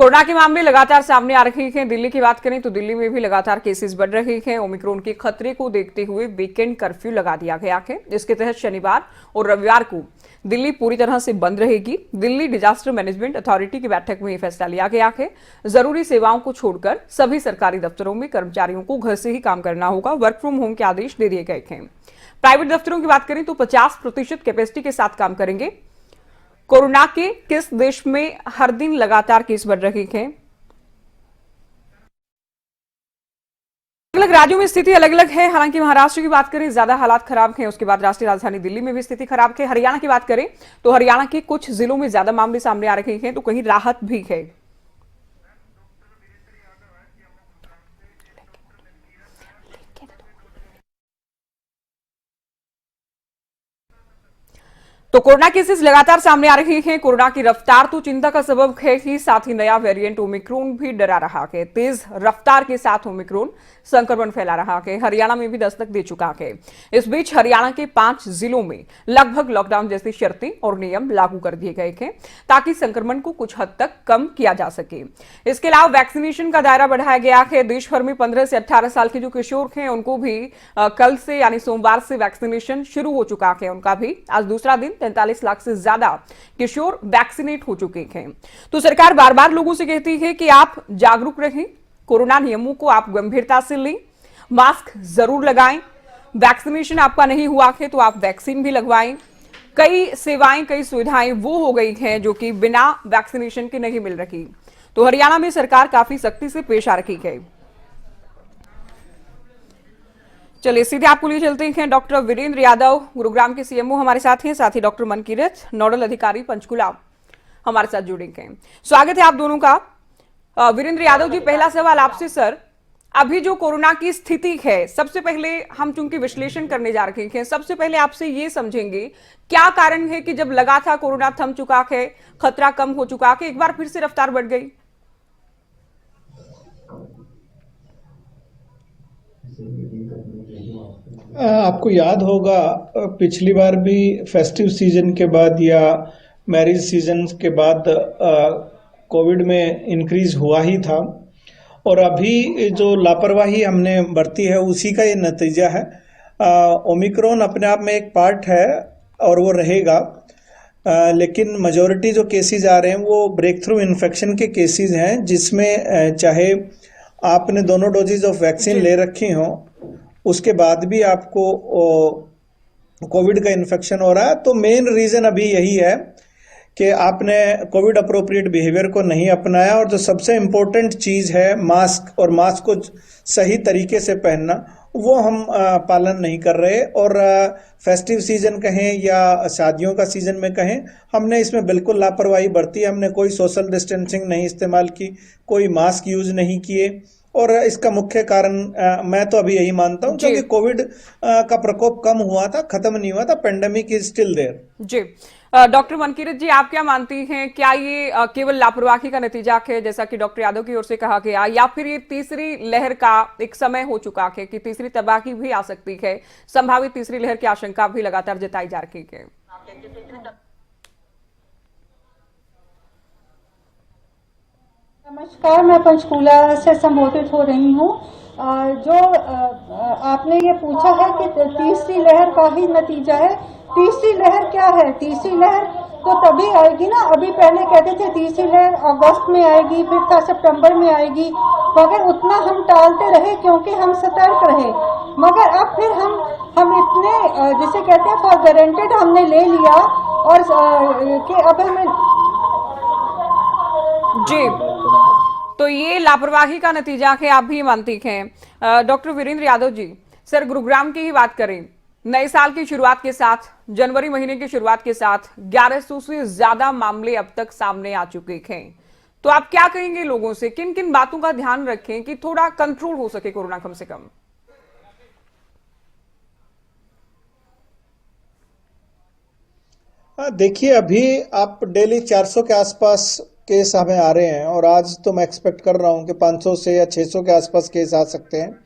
Corona के मामले लगातार सामने आ रहे हैं। दिल्ली की बात करें तो दिल्ली में भी लगातार केसेस बढ़ रहे हैं। ओमिक्रॉन के खतरे को देखते हुए वीकेंड कर्फ्यू लगा दिया गया है। इसके तहत शनिवार और रविवार को दिल्ली पूरी तरह से बंद रहेगी। दिल्ली डिजास्टर मैनेजमेंट अथॉरिटी की बैठक में यह फैसला लिया गया है। जरूरी सेवाओं को छोड़कर सभी सरकारी दफ्तरों में कर्मचारियों को घर से ही काम करना होगा। वर्क फ्रॉम होम के आदेश दे दिए गए हैं। प्राइवेट दफ्तरों की बात करें तो 50% कैपेसिटी के साथ काम करेंगे। कोरोना के किस देश में हर दिन लगातार केस बढ़ रहे हैं। अलग अलग राज्यों में स्थिति अलग अलग है। हालांकि महाराष्ट्र की बात करें ज्यादा हालात खराब हैं। उसके बाद राष्ट्रीय राजधानी दिल्ली में भी स्थिति खराब है। हरियाणा की बात करें तो हरियाणा के कुछ जिलों में ज्यादा मामले सामने आ रहे हैं तो कहीं राहत भी है। तो कोरोना केसेस लगातार सामने आ रहे हैं। कोरोना की रफ्तार तो चिंता का सबब है ही, साथ ही नया वेरिएंट ओमिक्रॉन भी डरा रहा है। तेज रफ्तार के साथ ओमिक्रॉन संक्रमण फैला रहा है। हरियाणा में भी दस्तक दे चुका है। इस बीच हरियाणा के 5 जिलों में लगभग लॉकडाउन जैसी शर्तें और नियम लागू कर दिए गए हैं ताकि संक्रमण को कुछ हद तक कम किया जा सके। इसके अलावा वैक्सीनेशन का दायरा बढ़ाया गया है। देश भर में 15 से 18 साल के जो किशोर हैं उनको भी कल से यानी सोमवार से वैक्सीनेशन शुरू हो चुका है। उनका भी आज दूसरा दिन 43 लाख से ज्यादा किशोर वैक्सीनेट हो चुके हैं। तो सरकार बार बार लोगों से कहती है कि आप जागरूक रहें, कोरोना नियमों को आप गंभीरता से लें, मास्क जरूर लगाएं। वैक्सीनेशन आपका नहीं हुआ है तो आप वैक्सीन भी लगवाएं। कई सेवाएं, कई सुविधाएं वो हो गई हैं जो कि बिना वैक्सीनेशन के नहीं मिल रही। तो हरियाणा में सरकार काफी सख्ती से पेश आ रही है। चलिए सीधे आपको लिए चलते हैं। डॉक्टर वीरेंद्र यादव गुरुग्राम के सीएमओ हमारे साथ हैं, साथ ही डॉक्टर मनकीरत नोडल अधिकारी पंचकुला हमारे साथ जुड़ेंगे। स्वागत है आप दोनों का। वीरेंद्र यादव जी, पहला सवाल आपसे सर, अभी जो कोरोना की स्थिति है, सबसे पहले हम चूंकि विश्लेषण करने जा रहे हैं, सबसे पहले आपसे ये समझेंगे क्या कारण है कि जब लगा था कोरोना थम चुका है, खतरा कम हो चुका है, एक बार फिर से रफ्तार बढ़ गई। आपको याद होगा पिछली बार भी फेस्टिव सीजन के बाद या मैरिज सीजन के बाद कोविड में इंक्रीज हुआ ही था और अभी जो लापरवाही हमने बरती है उसी का ये नतीजा है। ओमिक्रॉन अपने आप में एक पार्ट है और वो रहेगा, लेकिन मेजॉरिटी जो केसेस आ रहे हैं वो ब्रेक थ्रू इन्फेक्शन के केसेस हैं, जिसमें चाहे आपने दोनों डोजेज ऑफ वैक्सीन ले रखी हों उसके बाद भी आपको कोविड का इन्फेक्शन हो रहा है। तो मेन रीजन अभी यही है कि आपने कोविड अप्रोप्रिएट बिहेवियर को नहीं अपनाया और जो सबसे इम्पोर्टेंट चीज़ है मास्क, और मास्क को सही तरीके से पहनना, वो हम पालन नहीं कर रहे। और फेस्टिव सीजन कहें या शादियों का सीजन में कहें, हमने इसमें बिल्कुल लापरवाही बरती। हमने कोई सोशल डिस्टेंसिंग नहीं इस्तेमाल की, कोई मास्क यूज नहीं किए और इसका मुख्य कारण मैं तो अभी यही मानता हूं क्योंकि कोविड का प्रकोप कम हुआ था, खत्म नहीं हुआ था, पेंडेमिक इज स्टिल देयर। जी डॉक्टर मनकीरत जी, आप क्या मानती हैं, क्या ये केवल लापरवाही का नतीजा है जैसा कि डॉक्टर यादव की ओर से कहा गया, या फिर ये तीसरी लहर का एक समय हो चुका है कि तीसरी तबाही भी आ सकती है, संभावित तीसरी लहर की आशंका भी लगातार जताई जा रही है। नमस्कार, मैं पंचकूला से संबोधित हो रही हूँ। जो आपने ये पूछा है कि तीसरी लहर का ही नतीजा है। तीसरी लहर क्या है? तीसरी लहर तो तभी आएगी ना, अभी पहले कहते थे तीसरी लहर अगस्त में आएगी, फिर था सितंबर में आएगी, मगर उतना हम टालते रहे क्योंकि हम सतर्क रहे। मगर अब फिर हम इतने जिसे कहते हैं फॉर गारंटेड हमने ले लिया और कि अब हमें जी, तो ये लापरवाही का नतीजा है, आप भी मानती हैं। डॉक्टर वीरेंद्र यादव जी, सर गुरुग्राम की ही बात करें, नए साल की शुरुआत के साथ, जनवरी महीने की शुरुआत के साथ 1100 से ज्यादा मामले अब तक सामने आ चुके हैं। तो आप क्या कहेंगे लोगों से, किन किन बातों का ध्यान रखें कि थोड़ा कंट्रोल हो सके कोरोना कम से कम? देखिए, अभी आप डेली 400 के आसपास केस हमें आ रहे हैं और आज तो मैं एक्सपेक्ट कर रहा हूं कि 500 से या 600 के आसपास केस आ सकते हैं।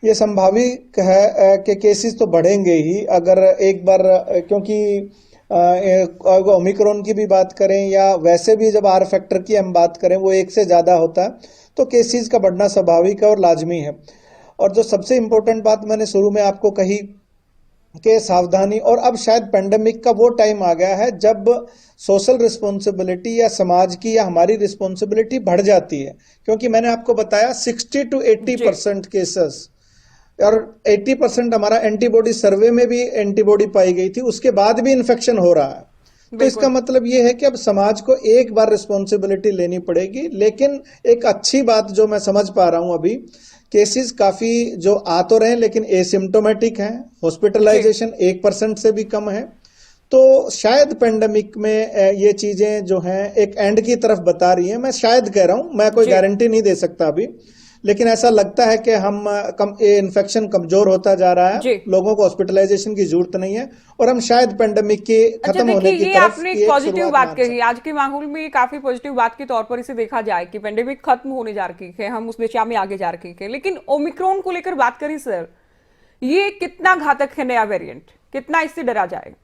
ये संभावित है कि केसेस तो बढ़ेंगे ही अगर एक बार, क्योंकि ओमिक्रॉन की भी बात करें या वैसे भी जब आर फैक्टर की हम बात करें वो 1 से ज़्यादा होता है तो केसेस का बढ़ना स्वाभाविक है और लाजमी है। और जो सबसे इम्पोर्टेंट बात मैंने शुरू में आपको कही कि सावधानी, और अब शायद पेंडेमिक का वो टाइम आ गया है जब सोशल रिस्पॉन्सिबिलिटी या समाज की या हमारी रिस्पॉन्सिबिलिटी बढ़ जाती है, क्योंकि मैंने आपको बताया 60 to 80% केसेस और 80% हमारा एंटीबॉडी सर्वे में भी एंटीबॉडी पाई गई थी, उसके बाद भी इन्फेक्शन हो रहा है। तो इसका मतलब ये है कि अब समाज को एक बार रिस्पॉन्सिबिलिटी लेनी पड़ेगी। लेकिन एक अच्छी बात जो मैं समझ पा रहा हूं, अभी केसेस काफी जो आ तो रहे हैं लेकिन एसिम्टोमेटिक हैं, हॉस्पिटलाइजेशन 1% से भी कम है। तो शायद पेंडेमिक में ये चीजें जो हैं एक एंड की तरफ बता रही हैं। मैं शायद कह रहा हूं, मैं कोई गारंटी नहीं दे सकता अभी, लेकिन ऐसा लगता है कि ये इन्फेक्शन कमजोर होता जा रहा है, लोगों को हॉस्पिटलाइजेशन की जरूरत नहीं है और हम शायद पेंडेमिक के खत्म होने की तरफ आपने एक पॉजिटिव बात कही, आज के माहौल में काफी पॉजिटिव बात के तौर पर इसे देखा जाए कि पेंडेमिक खत्म होने जा रही है, हम उस दिशा में आगे जा रही है। लेकिन ओमिक्रॉन को लेकर बात करें सर, ये कितना घातक है नया वेरिएंट, कितना इससे डरा जाए?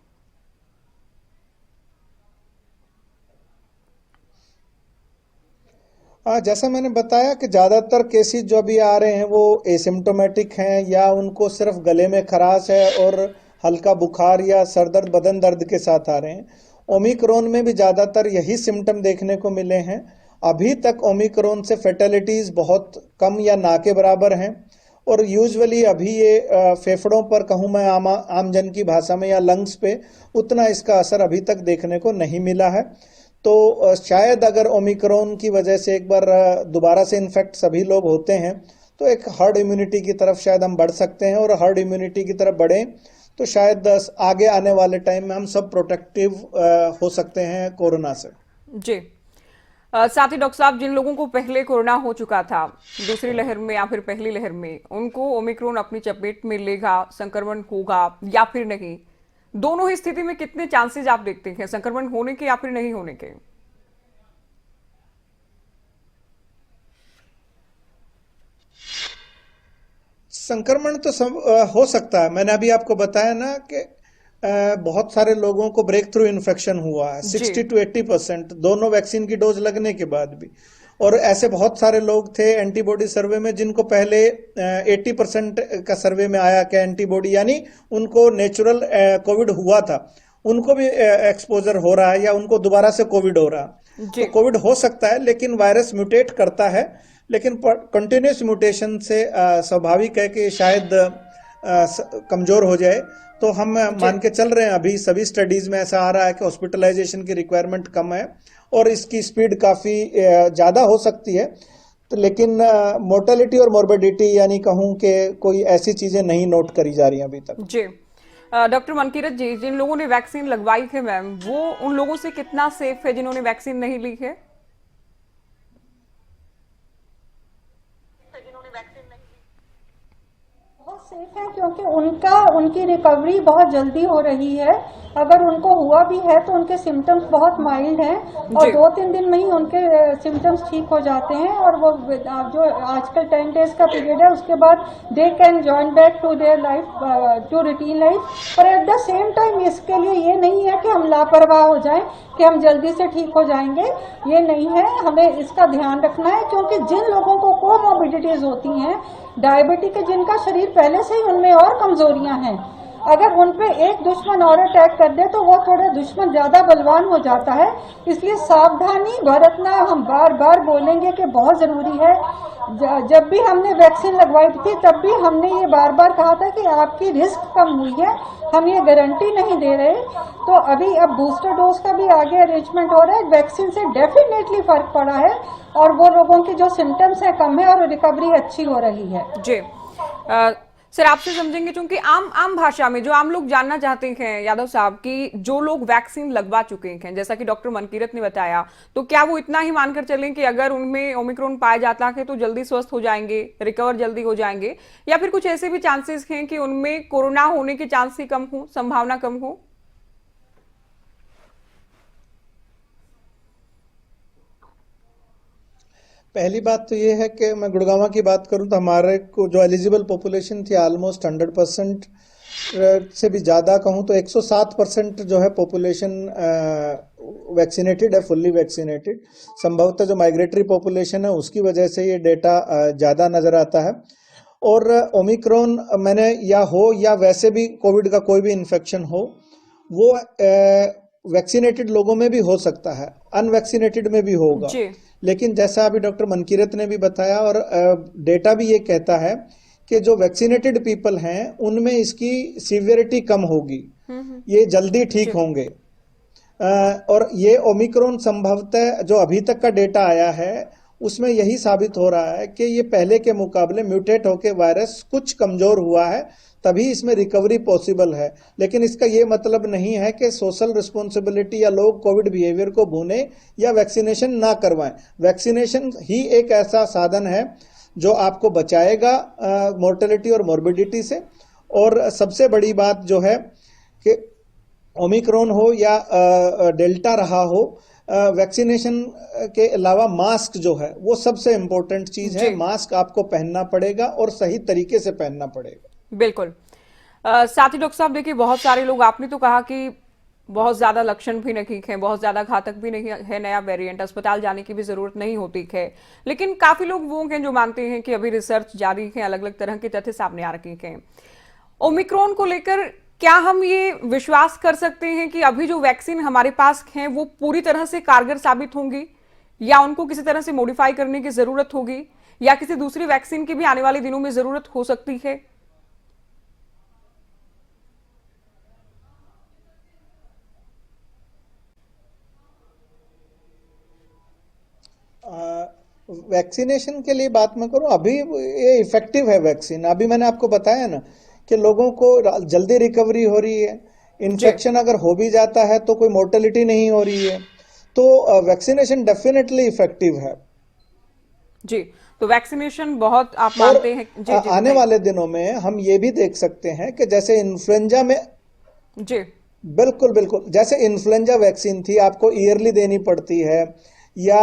जैसा मैंने बताया कि ज़्यादातर केसेस जो अभी आ रहे हैं वो एसिम्टोमेटिक हैं या उनको सिर्फ गले में खराश है और हल्का बुखार या सर दर्द, बदन दर्द के साथ आ रहे हैं। ओमिक्रॉन में भी ज़्यादातर यही सिम्टम देखने को मिले हैं। अभी तक ओमिक्रॉन से फैटेलिटीज़ बहुत कम या ना के बराबर हैं और यूजुअली अभी ये फेफड़ों पर कहूँ मैं आम जन की भाषा में या लंग्स पे उतना इसका असर अभी तक देखने को नहीं मिला है। तो शायद अगर ओमिक्रॉन की वजह से एक बार दोबारा से इन्फेक्ट सभी लोग होते हैं तो एक हर्ड इम्यूनिटी की तरफ शायद हम बढ़ सकते हैं, और हर्ड इम्यूनिटी की तरफ बढ़ें तो शायद आगे आने वाले टाइम में हम सब प्रोटेक्टिव हो सकते हैं कोरोना से। जी साथ ही डॉक्टर साहब, जिन लोगों को पहले कोरोना हो चुका था दूसरी लहर में या फिर पहली लहर में, उनको ओमिक्रॉन अपनी चपेट में लेगा, संक्रमण होगा या फिर नहीं, दोनों ही स्थिति में कितने चांसेस आप देखते हैं संक्रमण होने के या फिर नहीं होने के? संक्रमण तो हो सकता है। मैंने अभी आपको बताया ना कि बहुत सारे लोगों को ब्रेक थ्रू इन्फेक्शन हुआ है, 60 to 80% दोनों वैक्सीन की डोज लगने के बाद भी। और ऐसे बहुत सारे लोग थे एंटीबॉडी सर्वे में जिनको पहले 80% का सर्वे में आया कि एंटीबॉडी, यानी उनको नेचुरल कोविड हुआ था, उनको भी एक्सपोजर हो रहा है या उनको दोबारा से कोविड हो रहा है। तो कोविड हो सकता है लेकिन वायरस म्यूटेट करता है, लेकिन कंटिन्यूस म्यूटेशन से स्वाभाविक है कि शायद कमजोर हो जाए। तो हम मान के चल रहे हैं, अभी सभी स्टडीज में ऐसा आ रहा है कि हॉस्पिटलाइजेशन की रिक्वायरमेंट कम है और इसकी स्पीड काफी ज्यादा हो सकती है। तो लेकिन मोर्टेलिटी और मॉर्बिडिटी यानी कहूं कि कोई ऐसी चीजें नहीं नोट करी जा रही अभी तक। जी डॉक्टर मनकीरत जी, जिन लोगों ने वैक्सीन लगवाई है मैम, वो उन लोगों से कितना सेफ है जिन्होंने वैक्सीन नहीं ली है? बहुत सेफ है क्योंकि उनकी रिकवरी बहुत जल्दी हो रही है। अगर उनको हुआ भी है तो उनके सिम्टम्स बहुत माइल्ड हैं और 2-3 दिन में ही उनके सिम्टम्स ठीक हो जाते हैं और वो जो आजकल 10 डेज का पीरियड है उसके बाद they can join back to their life, to routine life. पर एट द सेम टाइम इसके लिए ये नहीं है कि हम लापरवाह हो जाएं कि हम जल्दी से ठीक हो जाएंगे, ये नहीं है। हमें इसका ध्यान रखना है क्योंकि जिन लोगों को कोमॉर्बिडिटीज होती हैं, डायबिटिक है जिनका शरीर पहले से ही उनमें और कमजोरियां हैं, अगर उन पे एक दुश्मन और अटैक कर दे तो वो थोड़ा दुश्मन ज्यादा बलवान हो जाता है। इसलिए सावधानी बरतना हम बार बार बोलेंगे कि बहुत जरूरी है। जब भी हमने वैक्सीन लगवाई थी तब भी हमने ये बार बार कहा था कि आपकी रिस्क कम हुई है, हम ये गारंटी नहीं दे रहे। तो अभी अब बूस्टर डोज का भी आगे अरेंजमेंट हो रहा है। वैक्सीन से डेफिनेटली फर्क पड़ा है और वो लोगों की जो सिम्टम्स है कम है और रिकवरी अच्छी हो रही है। जी सर, आपसे समझेंगे क्योंकि आम भाषा में जो आम लोग जानना चाहते हैं यादव साहब कि जो लोग वैक्सीन लगवा चुके हैं, जैसा कि डॉक्टर मनकीरत ने बताया, तो क्या वो इतना ही मानकर चलें कि अगर उनमें ओमिक्रॉन पाया जाता है तो जल्दी स्वस्थ हो जाएंगे, रिकवर जल्दी हो जाएंगे, या फिर कुछ ऐसे भी चांसेस हैं कि उनमें कोरोना होने के चांस ही कम हो, संभावना कम हो? पहली बात तो ये है कि मैं गुड़गांव की बात करूं तो हमारे को जो एलिजिबल पॉपुलेशन थी ऑलमोस्ट 100% से भी ज़्यादा कहूँ तो 107% जो है पॉपुलेशन वैक्सीनेटेड है, फुल्ली वैक्सीनेटेड। संभवतः जो माइग्रेटरी पॉपुलेशन है उसकी वजह से ये डेटा ज़्यादा नज़र आता है। और ओमिक्रॉन मैंने या वैसे भी कोविड का कोई भी इन्फेक्शन हो, वो वैक्सीनेटेड लोगों में भी हो सकता है, अनवैक्सीनेटेड में भी होगा। जी। लेकिन जैसा अभी डॉक्टर मनकीरत ने भी बताया और डेटा भी ये कहता है कि जो वैक्सीनेटेड पीपल हैं उनमें इसकी सीवियरिटी कम होगी, ये जल्दी ठीक होंगे। और ये ओमिक्रॉन संभवतः जो अभी तक का डेटा आया है उसमें यही साबित हो रहा है कि ये पहले के मुकाबले म्यूटेट होके वायरस कुछ कमजोर हुआ है, तभी इसमें रिकवरी पॉसिबल है। लेकिन इसका ये मतलब नहीं है कि सोशल रिस्पॉन्सिबिलिटी या लोग कोविड बिहेवियर को भूने या वैक्सीनेशन ना करवाएं। वैक्सीनेशन ही एक ऐसा साधन है जो आपको बचाएगा मोर्टेलिटी और मॉर्बिडिटी से। और सबसे बड़ी बात जो है कि ओमिक्रॉन हो या डेल्टा रहा हो, वैक्सीनेशन के अलावा मास्क जो है वो सबसे इम्पोर्टेंट चीज है। मास्क आपको पहनना पड़ेगा और सही तरीके से पहनना पड़ेगा। बिल्कुल। साथ ही डॉक्टर साहब देखिए, बहुत सारे लोग, आपने तो कहा कि बहुत ज्यादा लक्षण भी नहीं है, बहुत ज्यादा घातक भी नहीं है नया वेरिएंट, अस्पताल जाने की भी जरूरत नहीं होती है। लेकिन काफी लोग वो हैं जो मानते हैं कि अभी रिसर्च जारी है, अलग अलग तरह के तथ्य सामने आ रखे हैं ओमिक्रॉन को लेकर। क्या हम ये विश्वास कर सकते हैं कि अभी जो वैक्सीन हमारे पास है वो पूरी तरह से कारगर साबित होंगी, या उनको किसी तरह से मॉडिफाई करने की जरूरत होगी, या किसी दूसरी वैक्सीन की भी आने वाले दिनों में जरूरत हो सकती है? वैक्सीनेशन के लिए बात मैं करूं, अभी ये इफेक्टिव है वैक्सीन। अभी मैंने आपको बताया ना कि लोगों को जल्दी रिकवरी हो रही है, इन्फेक्शन अगर हो भी जाता है तो कोई मोर्टेलिटी नहीं हो रही है, तो वैक्सीनेशन डेफिनेटली इफेक्टिव है। जी, तो वैक्सीनेशन बहुत आप मानते हैं? जी, जी, आने वाले दिनों में हम ये भी देख सकते हैं कि जैसे इन्फ्लुएंजा में, जी बिल्कुल बिल्कुल, जैसे इन्फ्लुएंजा वैक्सीन थी आपको ईयरली देनी पड़ती है, या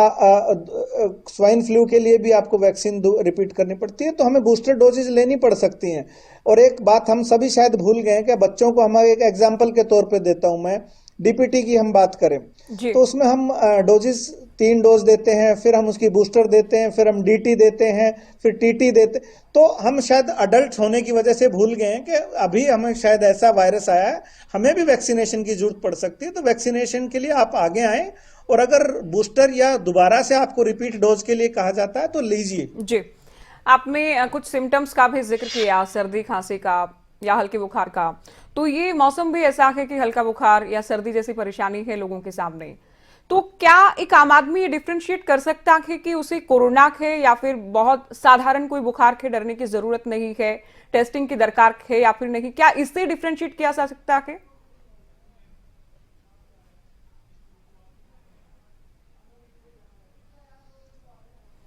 स्वाइन फ्लू के लिए भी आपको वैक्सीन रिपीट करनी पड़ती है, तो हमें बूस्टर डोजेज लेनी पड़ सकती हैं। और एक बात हम सभी शायद भूल गए हैं कि बच्चों को, हमारे एक एग्जांपल के तौर पे देता हूं मैं, डीपीटी की हम बात करें तो उसमें हम डोजेस 3 डोज देते हैं, फिर हम उसकी बूस्टर देते हैं, फिर हम डीटी देते हैं, फिर टीटी देते। तो हम शायद अडल्ट होने की वजह से भूल गए हैं कि अभी हमें शायद ऐसा वायरस आया है, हमें भी वैक्सीनेशन की जरूरत पड़ सकती है। तो वैक्सीनेशन के लिए आप आगे आए, और अगर बूस्टर या दोबारा से आपको रिपीट डोज के लिए कहा जाता है तो लीजिए। जी, आपने कुछ सिम्टम्स का भी जिक्र किया, सर्दी खांसी का या हल्के बुखार का। तो ये मौसम भी ऐसा है कि हल्का बुखार या सर्दी जैसी परेशानी है लोगों के सामने। तो क्या एक आम आदमी ये डिफ्रेंशिएट कर सकता है कि उसे कोरोना है या फिर बहुत साधारण कोई बुखार के डरने की जरूरत नहीं है, टेस्टिंग की दरकार है या फिर नहीं? क्या इससे डिफ्रेंशिएट किया जा सकता है?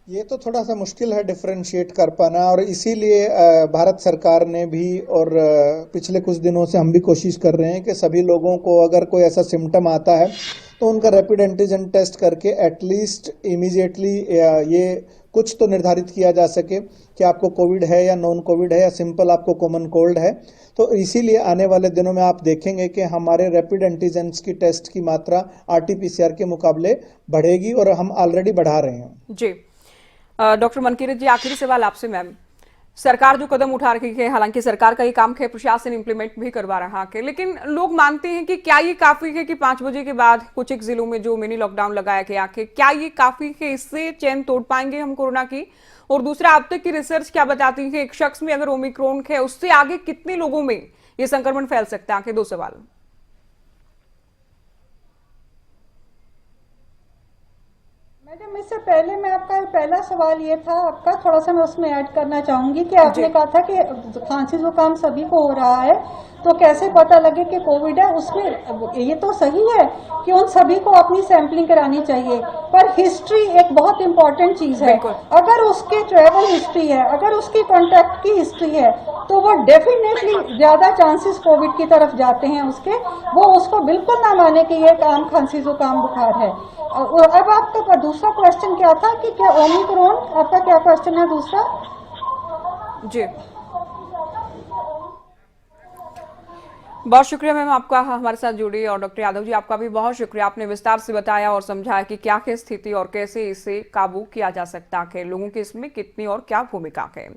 ये तो थोड़ा सा मुश्किल है डिफरेंशिएट कर पाना, और इसीलिए भारत सरकार ने भी, और पिछले कुछ दिनों से हम भी कोशिश कर रहे हैं कि सभी लोगों को अगर कोई ऐसा सिम्टम आता है तो उनका रैपिड एंटीजन टेस्ट करके एटलीस्ट इमीडिएटली ये कुछ तो निर्धारित किया जा सके कि आपको कोविड है या नॉन कोविड है या सिंपल आपको कॉमन कोल्ड है। तो इसीलिए आने वाले दिनों में आप देखेंगे कि हमारे रैपिड एंटीजेंस की टेस्ट की मात्रा आरटीपीसीआर के मुकाबले बढ़ेगी, और हम ऑलरेडी बढ़ा रहे हैं। जी, डॉक्टर मनकीरत जी, आखिरी सवाल आपसे मैम। सरकार जो कदम उठा रही है, हालांकि सरकार का ये काम है, प्रशासन इंप्लीमेंट भी करवा रहा है, लेकिन लोग मानते हैं कि क्या ये काफी है कि 5 बजे के बाद कुछ एक जिलों में जो मिनी लॉकडाउन लगाया गया है, क्या ये काफी है? इससे चैन तोड़ पाएंगे हम कोरोना की? और दूसरा, अब तक की रिसर्च क्या बताती है, एक शख्स में अगर ओमिक्रॉन है उससे आगे कितने लोगों में ये संक्रमण फैल सकता है? 2 सवाल। मैडम, इससे पहले मैं आपका पहला सवाल ये था आपका, थोड़ा सा मैं उसमें ऐड करना चाहूंगी कि आपने कहा था कि खांसी जुकाम सभी को हो रहा है, तो कैसे पता लगे कि कोविड है। उसमें ये तो सही है कि उन सभी को अपनी सैंपलिंग करानी चाहिए, पर हिस्ट्री एक बहुत इंपॉर्टेंट चीज है। अगर उसकी ट्रेवल हिस्ट्री है, अगर उसकी कॉन्टैक्ट की हिस्ट्री है, तो वो डेफिनेटली ज्यादा चांसेस कोविड की तरफ जाते हैं उसके। वो उसको बिल्कुल ना माने कि ये आम खांसी जुकाम बुखार है। अब आपका दूसरा क्वेश्चन क्या था कि क्या ओमिक्रॉन, आपका क्या क्वेश्चन है दूसरा? जी, बहुत शुक्रिया मैम आपका हमारे साथ जुड़ी, और डॉक्टर यादव जी आपका भी बहुत शुक्रिया, आपने विस्तार से बताया और समझाया कि क्या है स्थिति और कैसे इसे काबू किया जा सकता है, लोगों की इसमें कितनी और क्या भूमिका है।